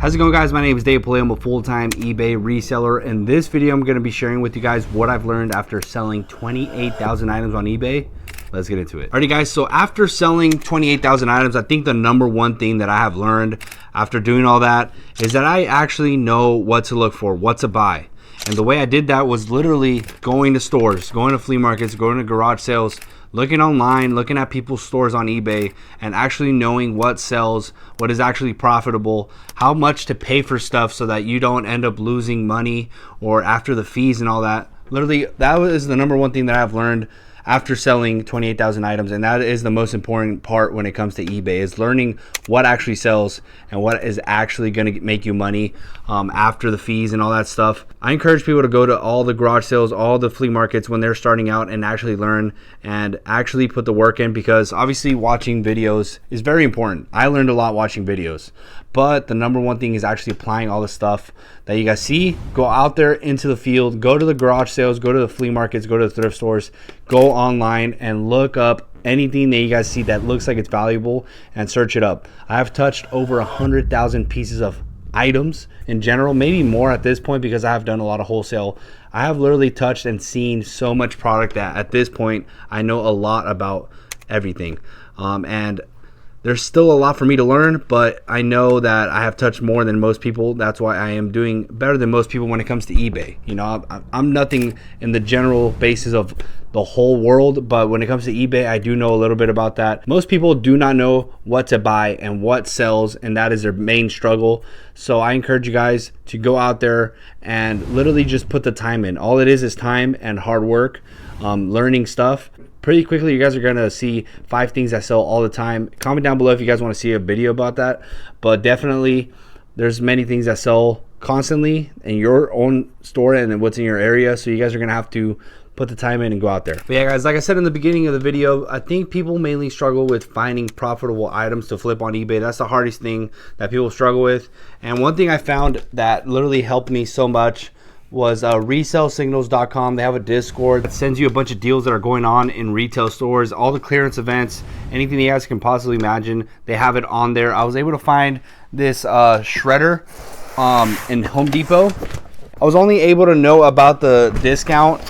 How's it going, guys? My name is Dave Paleo. I'm a full-time eBay reseller. In this video, I'm going to be sharing with you guys what I've learned after selling 28,000 items on eBay. Let's get into it. Alrighty, guys, so after selling 28,000 items, I think the number one thing that I have learned after doing all that is that I actually know what to look for, what to buy. And the way I did that was literally going to stores, going to flea markets, going to garage sales, looking online, looking at people's stores on eBay, and actually knowing what sells, what is actually profitable, how much to pay for stuff so that you don't end up losing money or after the fees and all that. Literally, that was the number one thing that I've learned after selling 28,000 items, and that is the most important part when it comes to eBay, is learning what actually sells and what is actually going to make you money after the fees and all that stuff. I encourage people to go to all the garage sales, all the flea markets when they're starting out, and actually learn and actually put the work in, because obviously watching videos is very important. I learned a lot watching videos, but the number one thing is actually applying all the stuff that you guys see. Go out there into the field, go to the garage sales, go to the flea markets, go to the thrift stores, go online and look up anything that you guys see that looks like it's valuable and search it up. I have touched over 100,000 pieces of items in general, maybe more at this point because I have done a lot of wholesale. I have literally touched and seen so much product that at this point I know a lot about everything. And there's still a lot for me to learn, but I know that I have touched more than most people. That's why I am doing better than most people when it comes to eBay. You know, I'm nothing in the general basis of the whole world, but when it comes to eBay, I do know a little bit about that. Most people do not know what to buy and what sells, and that is their main struggle. So I encourage you guys to go out there and literally just put the time in. All it is time and hard work, learning stuff. Pretty quickly, you guys are gonna see 5 things that sell all the time. Comment down below if you guys want to see a video about that, but definitely there's many things that sell constantly in your own store and what's in your area, so you guys are gonna have to put the time in and go out there. But yeah, guys, like I said in the beginning of the video, I think people mainly struggle with finding profitable items to flip on eBay. That's the hardest thing that people struggle with. And one thing I found that literally helped me so much was resellsignals.com. They have a Discord that sends you a bunch of deals that are going on in retail stores, all the clearance events, anything you guys can possibly imagine, they have it on there. I was able to find this shredder in Home Depot. I was only able to know about the discount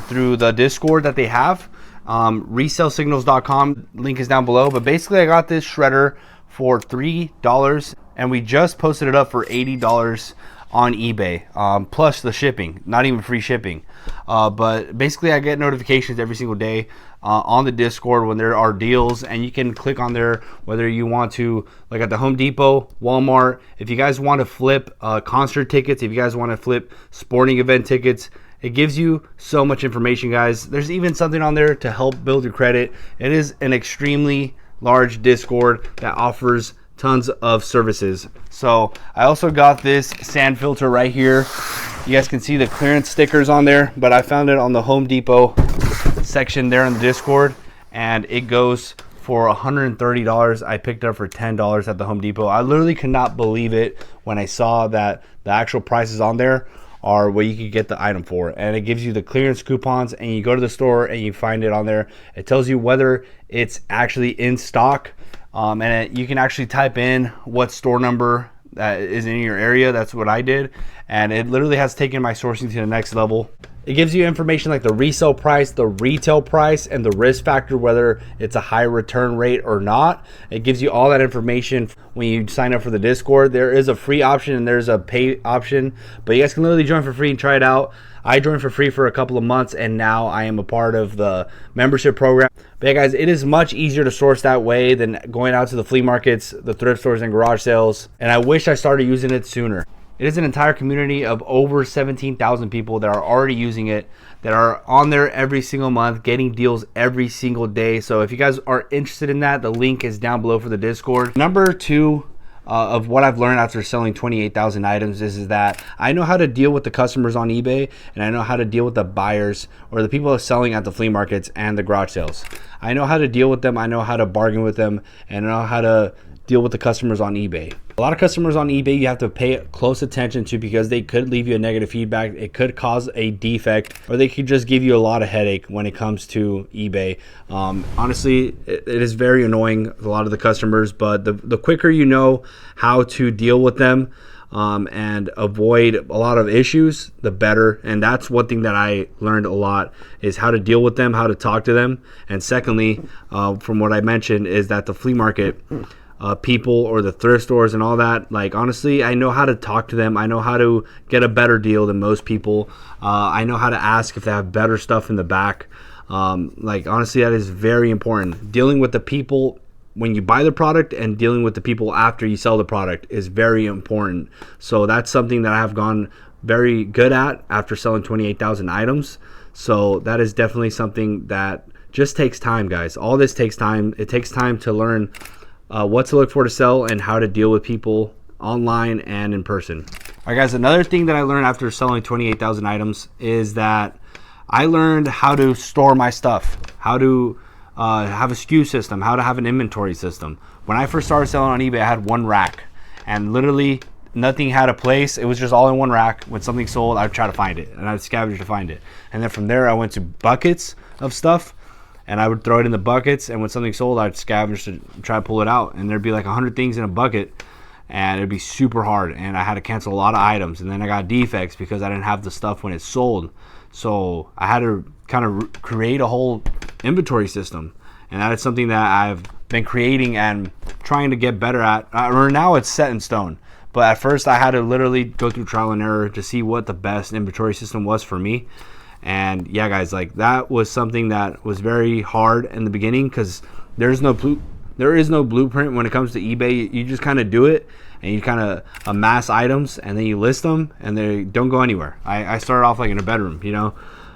through the Discord that they have. Resellsignals.com, link is down below, but basically I got this shredder for $3 and we just posted it up for $80 on eBay, plus the shipping, not even free shipping. But basically I get notifications every single day on the Discord when there are deals, and you can click on there whether you want to, like at the Home Depot, Walmart, if you guys want to flip concert tickets, if you guys want to flip sporting event tickets. It gives you so much information, guys. There's even something on there to help build your credit. It is an extremely large Discord that offers tons of services. So I also got this sand filter right here. You guys can see the clearance stickers on there, but I found it on the Home Depot section there in the Discord, and it goes for $130. I picked it up for $10 at the Home Depot. I literally could not believe it when I saw that the actual prices on there are what you could get the item for, and it gives you the clearance coupons, and you go to the store and you find it on there. It tells you whether it's actually in stock, and you can actually type in what store number that is in your area. That's what I did, and it literally has taken my sourcing to the next level. It gives you information like the resale price, the retail price, and the risk factor, whether it's a high return rate or not. It gives you all that information when you sign up for the Discord. There is a free option and there's a pay option, but you guys can literally join for free and try it out. I joined for free for a couple of months, and now I am a part of the membership program. But yeah, guys, it is much easier to source that way than going out to the flea markets, the thrift stores, and garage sales. And I wish I started using it sooner. It is an entire community of over 17,000 people that are already using it, that are on there every single month, getting deals every single day. So if you guys are interested in that, the link is down below for the Discord. Number 2 of what I've learned after selling 28,000 items is that I know how to deal with the customers on eBay, and I know how to deal with the buyers or the people selling at the flea markets and the garage sales. I know how to deal with them. I know how to bargain with them, and I know how to deal with the customers on eBay. A lot of customers on eBay you have to pay close attention to because they could leave you a negative feedback. It could cause a defect, or they could just give you a lot of headache when it comes to eBay. Honestly, it is very annoying, a lot of the customers, but the quicker you know how to deal with them and avoid a lot of issues, the better. And that's one thing that I learned a lot, is how to deal with them, how to talk to them. And secondly, from what I mentioned, is that the flea market people or the thrift stores and all that, like, honestly, I know how to talk to them. I know how to get a better deal than most people. I know how to ask if they have better stuff in the back. Like, honestly, that is very important. Dealing with the people when you buy the product and dealing with the people after you sell the product is very important. So that's something that I have gone very good at after selling 28,000 items. So that is definitely something that just takes time, guys. All this takes time. It takes time to learn what to look for to sell and how to deal with people online and in person. All right, guys, another thing that I learned after selling 28,000 items is that I learned how to store my stuff, how to have a SKU system, how to have an inventory system. When I first started selling on eBay, I had one rack, and literally nothing had a place. It was just all in one rack. When something sold, I'd try to find it, and I'd scavenge to find it. And then from there, I went to buckets of stuff, and I would throw it in the buckets, and when something sold, I'd scavenge to try to pull it out. And there'd be like 100 things in a bucket, and it'd be super hard, and I had to cancel a lot of items. And then I got defects because I didn't have the stuff when it sold. So I had to kind of create a whole inventory system, and that is something that I've been creating and trying to get better at. Or now it's set in stone, but at first I had to literally go through trial and error to see what the best inventory system was for me. And yeah, guys, like, that was something that was very hard in the beginning, because there is no blueprint when it comes to eBay. You just kind of do it, and you kind of amass items, and then you list them, and they don't go anywhere. I started off like in a bedroom, you know,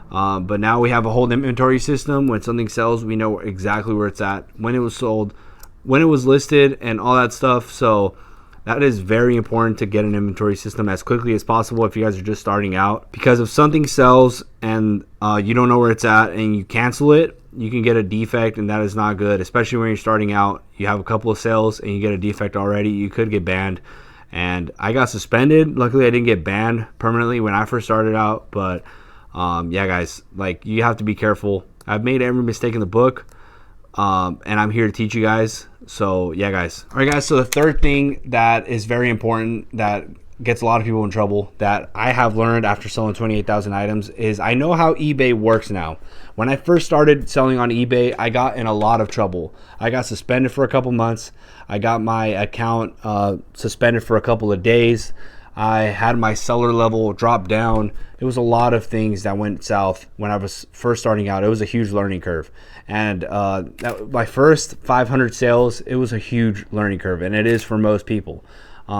but now we have a whole inventory system. When something sells, we know exactly where it's at, when it was sold, when it was listed, and all that stuff. So that is very important, to get an inventory system as quickly as possible if you guys are just starting out, because if something sells and you don't know where it's at and you cancel it, you can get a defect, and that is not good, especially when you're starting out. You have a couple of sales and you get a defect already, you could get banned. And I got suspended. Luckily, I didn't get banned permanently when I first started out, but yeah, guys, like, you have to be careful. I've made every mistake in the book, and I'm here to teach you guys. So yeah, guys. All right, guys, so the third thing that is very important, that gets a lot of people in trouble, that I have learned after selling 28,000 items, is I know how eBay works now. When I first started selling on eBay, I got in a lot of trouble. I got suspended for a couple months. I got my account suspended for a couple of days. I had my seller level drop down. It was a lot of things that went south when I was first starting out. It was a huge learning curve. And my first 500 sales, it was a huge learning curve, and it is for most people.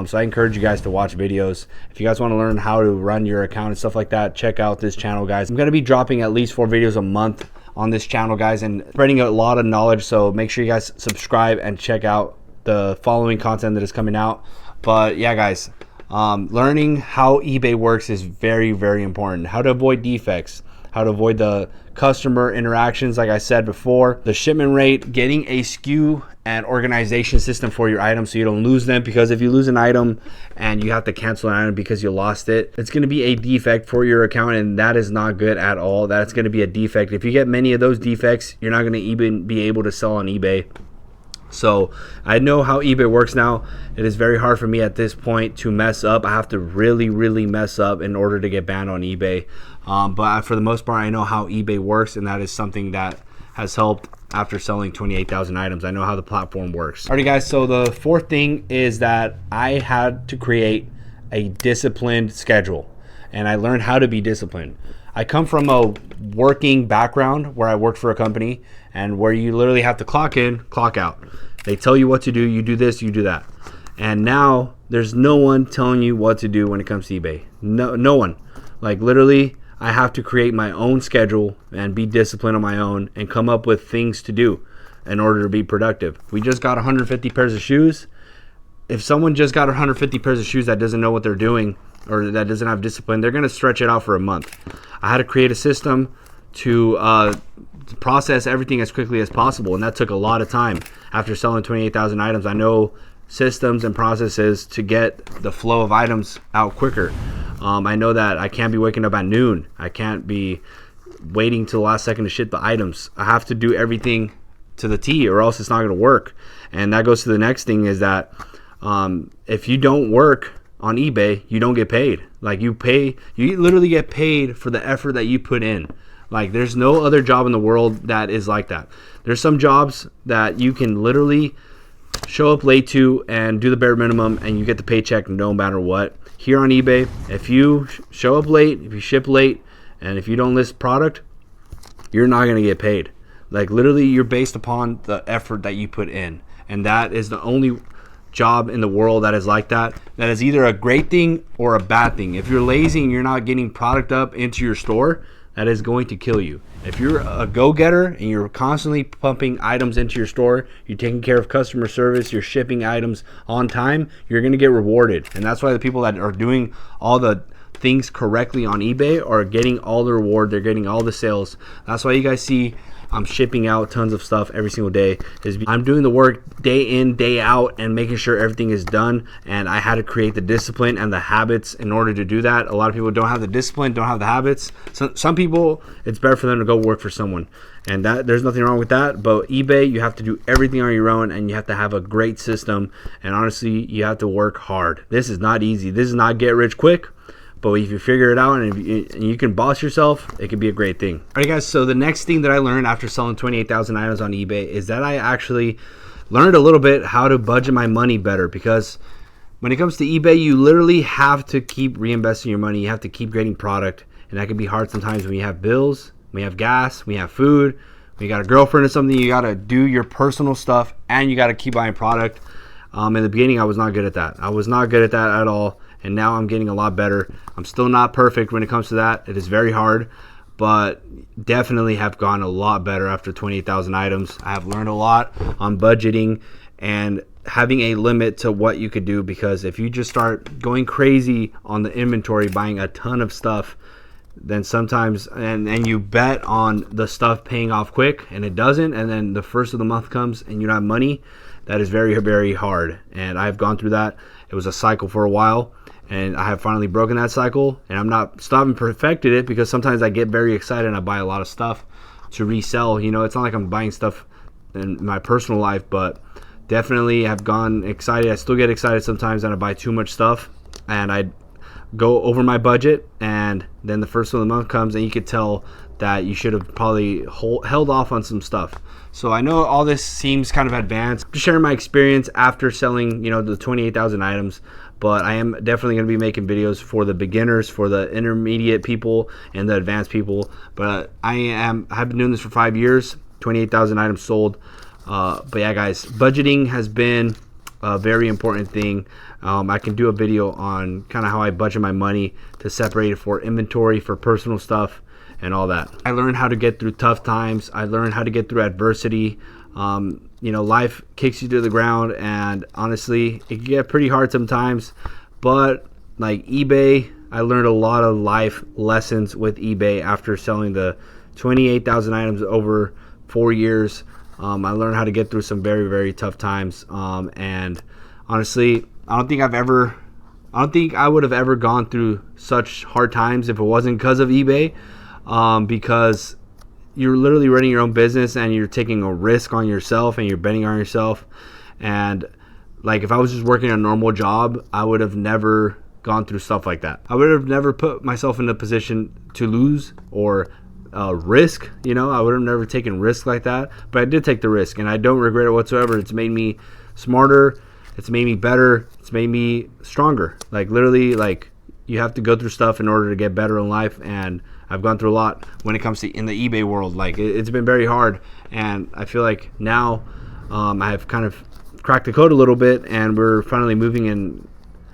So I encourage you guys to watch videos. If you guys want to learn how to run your account and stuff like that, check out this channel, guys. I'm going to be dropping at least 4 videos a month on this channel, guys, and spreading a lot of knowledge. So make sure you guys subscribe and check out the following content that is coming out. But yeah, guys, learning how eBay works is very, very important. How to avoid defects, how to avoid the customer interactions, like I said before, the shipment rate, getting a SKU and organization system for your items so you don't lose them. Because if you lose an item and you have to cancel an item because you lost it, it's going to be a defect for your account, and that is not good at all. That's going to be a defect. If you get many of those defects, you're not going to even be able to sell on eBay. So I know how eBay works now. It is very hard for me at this point to mess up. I have to really, really mess up in order to get banned on eBay. But for the most part, I know how eBay works, and that is something that has helped after selling 28,000 items. I know how the platform works. Alrighty, guys, so the fourth thing is that I had to create a disciplined schedule, and I learned how to be disciplined. I come from a working background where I worked for a company, and where you literally have to clock in, clock out. They tell you what to do, you do this, you do that. And now there's no one telling you what to do when it comes to eBay. No one. Like, literally, I have to create my own schedule and be disciplined on my own and come up with things to do in order to be productive. We just got 150 pairs of shoes. If someone just got 150 pairs of shoes that doesn't know what they're doing, or that doesn't have discipline, they're going to stretch it out for a month. I had to create a system to process everything as quickly as possible, and that took a lot of time. After selling 28,000 items, I know systems and processes to get the flow of items out quicker. I know that I can't be waking up at noon. I can't be waiting till the last second to ship the items. I have to do everything to the T, or else it's not going to work. And that goes to the next thing, is that if you don't work on eBay, you don't get paid. Like, you literally get paid for the effort that you put in. Like, there's no other job in the world that is like that. There's some jobs that you can literally show up late to and do the bare minimum and you get the paycheck no matter what. Here on eBay, if you show up late, if you ship late, and if you don't list product, you're not going to get paid. Like, literally, you're based upon the effort that you put in. And that is the only job in the world that is like that. That is either a great thing or a bad thing. If you're lazy and you're not getting product up into your store, that is going to kill you. If you're a go-getter and you're constantly pumping items into your store, you're taking care of customer service, you're shipping items on time, you're going to get rewarded. And that's why the people that are doing all the things correctly on eBay are getting all the reward, they're getting all the sales. That's why you guys see I'm shipping out tons of stuff every single day. I'm doing the work day in, day out, and making sure everything is done. And I had to create the discipline and the habits in order to do that. A lot of people don't have the discipline, don't have the habits. Some people, it's better for them to go work for someone. And that, there's nothing wrong with that. But eBay, you have to do everything on your own, and you have to have a great system. And honestly, you have to work hard. This is not easy. This is not get rich quick. But if you figure it out and you can boss yourself, it could be a great thing. All right, guys, so the next thing that I learned after selling 28,000 items on eBay is that I actually learned a little bit how to budget my money better. Because when it comes to eBay, you literally have to keep reinvesting your money. You have to keep getting product. And that can be hard sometimes when you have bills, when you have gas, when you have food, when you got a girlfriend or something. You got to do your personal stuff and you got to keep buying product. In the beginning, I was not good at that. I was not good at that at all. And now I'm getting a lot better. I'm still not perfect when it comes to that. It is very hard, but definitely have gone a lot better after 28,000 items. I have learned a lot on budgeting and having a limit to what you could do, because if you just start going crazy on the inventory, buying a ton of stuff, then sometimes, and you bet on the stuff paying off quick and it doesn't, and then the first of the month comes and you don't have money, that is very, very hard. And I've gone through that. It was a cycle for a while. And I have finally broken that cycle, and I'm not stopping perfected it, because sometimes I get very excited and I buy a lot of stuff to resell. You know, it's not like I'm buying stuff in my personal life, but definitely have gone excited. I still get excited sometimes and I buy too much stuff and I go over my budget, and then the first of the month comes and you could tell that you should have probably held off on some stuff. So I know all this seems kind of advanced. I'm just sharing my experience after selling, the 28,000 items. But I am definitely going to be making videos for the beginners, for the intermediate people, and the advanced people. But I've been doing this for 5 years, 28,000 items sold. But yeah, guys, budgeting has been a very important thing. I can do a video on kind of how I budget my money to separate it for inventory, for personal stuff, and all that. I learned how to get through tough times. I learned how to get through adversity. Life kicks you to the ground, and honestly, it can get pretty hard sometimes. But like eBay, I learned a lot of life lessons with eBay after selling the 28,000 items over 4 years. I learned how to get through some very, very tough times. And honestly, I don't think I would have ever gone through such hard times if it wasn't because of eBay. Because you're literally running your own business and you're taking a risk on yourself and you're betting on yourself. And like, if I was just working a normal job, I would have never gone through stuff like that. I would have never put myself in a position to lose or risk. I would have never taken risk like that. But I did take the risk, and I don't regret it whatsoever. It's made me smarter. It's made me better. It's made me stronger. Like, literally, like, you have to go through stuff in order to get better in life, and I've gone through a lot when it comes to in the eBay world. Like, it's been very hard, and I feel like now I've kind of cracked the code a little bit, and we're finally moving in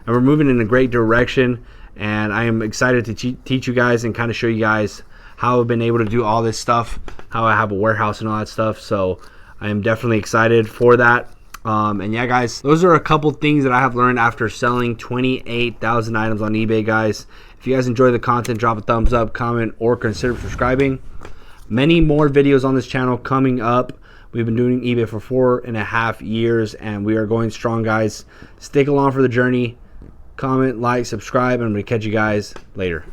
a great direction. And I am excited to teach you guys and kind of show you guys how I've been able to do all this stuff, how I have a warehouse and all that stuff. So I am definitely excited for that. And yeah, guys, those are a couple things that I have learned after selling 28,000 items on eBay, guys. If you guys enjoy the content, drop a thumbs up, comment, or consider subscribing. Many more videos on this channel coming up. We've been doing eBay for 4.5 years, and we are going strong, guys. Stick along for the journey. Comment, like, subscribe, and I'm going to catch you guys later.